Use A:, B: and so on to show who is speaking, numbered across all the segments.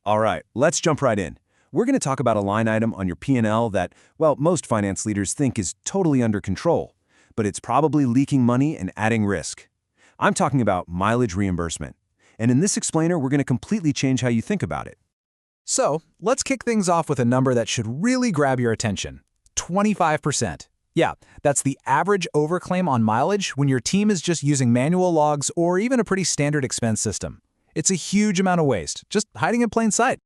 A: All right, let's jump right in. We're going to talk about a line item on your P&L that, well, most finance leaders think is totally under control, but it's probably leaking money and adding risk. I'm talking about mileage reimbursement. And in this explainer, we're going to completely change how you think about it.
B: So, let's kick things off with a number that should really grab your attention. 25%. Yeah, that's the average overclaim on mileage when your team is just using manual logs or even a pretty standard expense system. It's a huge amount of waste, just hiding in plain sight.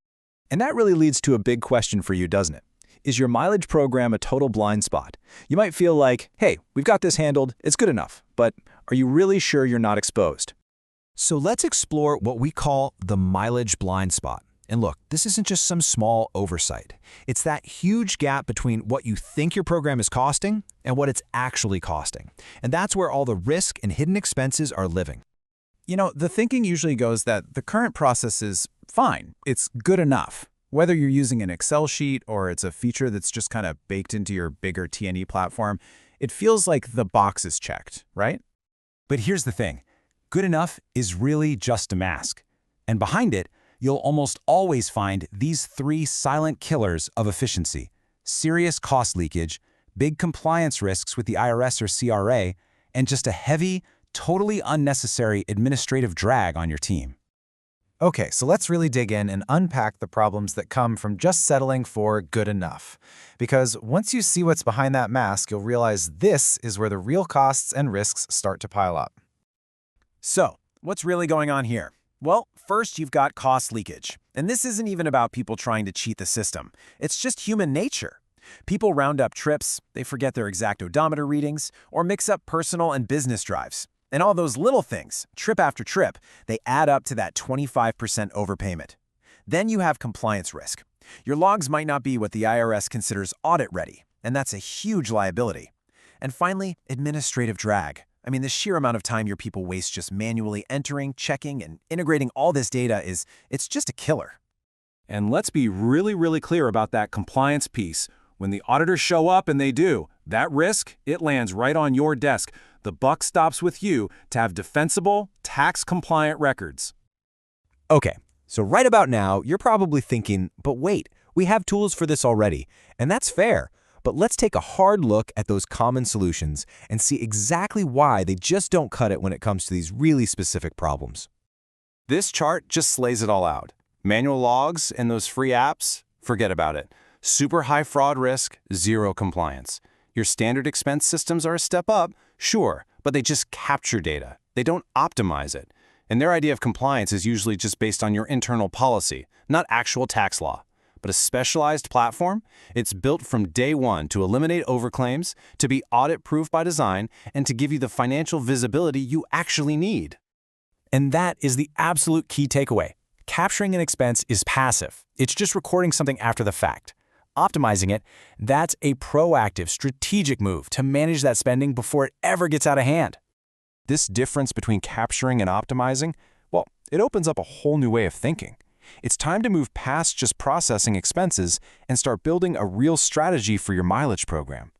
C: And that really leads to a big question for you, doesn't it? Is your mileage program a total blind spot? You might feel like, hey, we've got this handled, it's good enough, but are you really sure you're not exposed?
B: So let's explore what we call the mileage blind spot. And look, this isn't just some small oversight. It's that huge gap between what you think your program is costing and what it's actually costing. And that's where all the risk and hidden expenses are living.
D: You know, the thinking usually goes that the current process is fine. It's good enough. Whether you're using an Excel sheet or it's a feature that's just kind of baked into your bigger T&E platform, it feels like the box is checked, right?
E: But here's the thing. Good enough is really just a mask. And behind it, you'll almost always find these three silent killers of efficiency: serious cost leakage, big compliance risks with the IRS or CRA, and just a heavy, totally unnecessary administrative drag on your team.
F: Okay, so let's really dig in and unpack the problems that come from just settling for good enough. Because once you see what's behind that mask, you'll realize this is where the real costs and risks start to pile up.
A: So, what's really going on here? Well, first you've got cost leakage. And this isn't even about people trying to cheat the system. It's just human nature. People round up trips, they forget their exact odometer readings, or mix up personal and business drives. And all those little things, trip after trip, they add up to that 25% overpayment. Then you have compliance risk. Your logs might not be what the IRS considers audit-ready, and that's a huge liability. And finally, administrative drag. I mean, the sheer amount of time your people waste just manually entering, checking, and integrating all this data it's just a killer.
E: And let's be really clear about that compliance piece. When the auditors show up, and they do, that risk, it lands right on your desk. The buck stops with you to have defensible, tax-compliant records.
C: Okay, so right about now, you're probably thinking, but wait, we have tools for this already, and that's fair. But let's take a hard look at those common solutions and see exactly why they just don't cut it when it comes to these really specific problems.
E: This chart just slays it all out. Manual logs and those free apps, forget about it. Super high fraud risk, zero compliance. Your standard expense systems are a step up, sure, but they just capture data. They don't optimize it. And their idea of compliance is usually just based on your internal policy, not actual tax law. But a specialized platform, it's built from day one to eliminate overclaims, to be audit-proof by design, and to give you the financial visibility you actually need.
C: And that is the absolute key takeaway. Capturing an expense is passive. It's just recording something after the fact. Optimizing it, that's a proactive, strategic move to manage that spending before it ever gets out of hand.
E: This difference between capturing and optimizing, well, it opens up a whole new way of thinking. It's time to move past just processing expenses and start building a real strategy for your mileage program.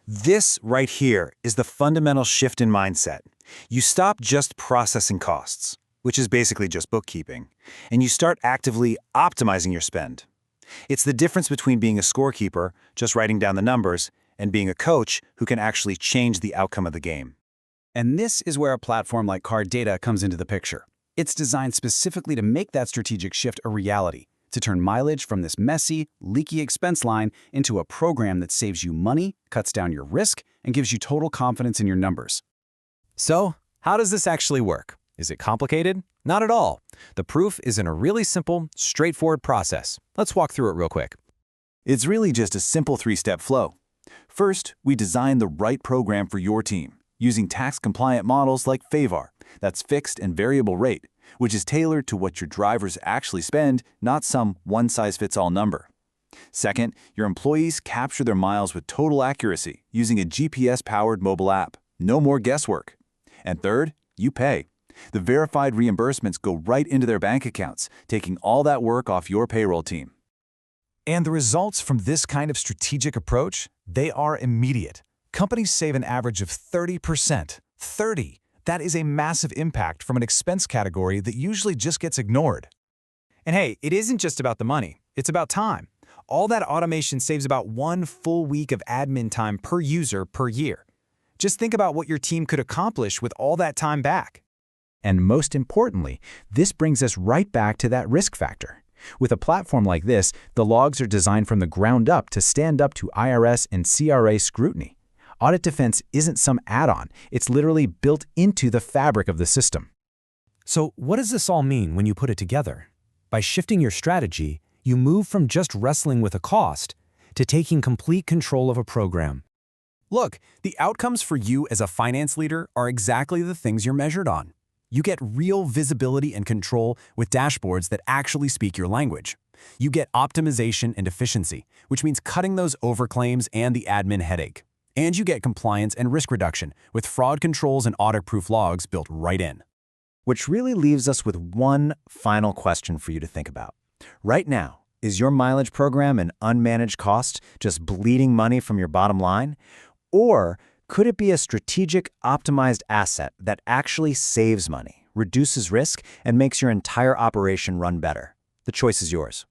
G: This right here is the fundamental shift in mindset. You stop just processing costs, which is basically just bookkeeping, and you start actively optimizing your spend. It's the difference between being a scorekeeper, just writing down the numbers, and being a coach who can actually change the outcome of the game.
D: And this is where a platform like Cardata comes into the picture. It's designed specifically to make that strategic shift a reality, to turn mileage from this messy, leaky expense line into a program that saves you money, cuts down your risk, and gives you total confidence in your numbers.
C: So, how does this actually work? Is it complicated? Not at all. The proof is in a really simple, straightforward process. Let's walk through it real quick.
A: It's really just a simple three-step flow. First, we design the right program for your team, using tax-compliant models like FAVAR, that's fixed and variable rate, which is tailored to what your drivers actually spend, not some one-size-fits-all number. Second, your employees capture their miles with total accuracy using a GPS-powered mobile app. No more guesswork. And third, you pay. The verified reimbursements go right into their bank accounts, taking all that work off your payroll team.
B: And the results from this kind of strategic approach, they are immediate. Companies save an average of 30%. 30! That is a massive impact from an expense category that usually just gets ignored. And hey, it isn't just about the money, it's about time. All that automation saves about 1 full week of admin time per user per year. Just think about what your team could accomplish with all that time back. And most importantly, this brings us right back to that risk factor. With a platform like this, the logs are designed from the ground up to stand up to IRS and CRA scrutiny. Audit Defense isn't some add-on, it's literally built into the fabric of the system.
H: So what does this all mean when you put it together? By shifting your strategy, you move from just wrestling with a cost to taking complete control of a program.
A: Look, the outcomes for you as a finance leader are exactly the things you're measured on. You get real visibility and control with dashboards that actually speak your language. You get optimization and efficiency, which means cutting those overclaims and the admin headache. And you get compliance and risk reduction with fraud controls and audit-proof logs built right in.
F: Which really leaves us with one final question for you to think about. Right now, is your mileage program an unmanaged cost, just bleeding money from your bottom line? Or could it be a strategic, optimized asset that actually saves money, reduces risk, and makes your entire operation run better? The choice is yours.